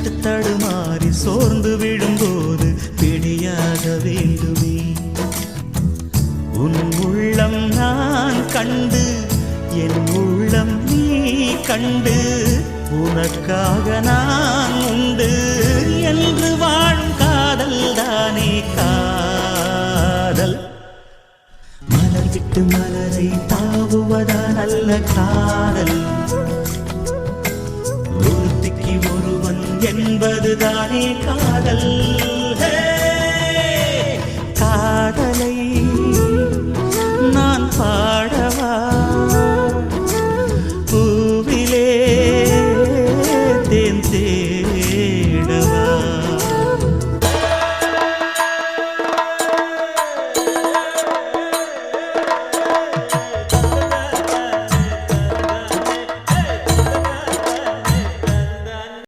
தட்டு தடுமாறி சோர்ந்து விடும்போது பிடியாக வேண்டுமே. உன் உள்ளம் நான் கண்டு என் உள்ளம் நீ கண்டு உனக்காக நான் உண்டு என்று வாழும் காதல் தானே காதல். மலர் விட்டு மலரை தாவுவதா நல்ல காதல். ஒருத்திக்கு ஒருவன் என்பதுதானே காதல். காதலை நான் பாடவா பூவிலே தேன்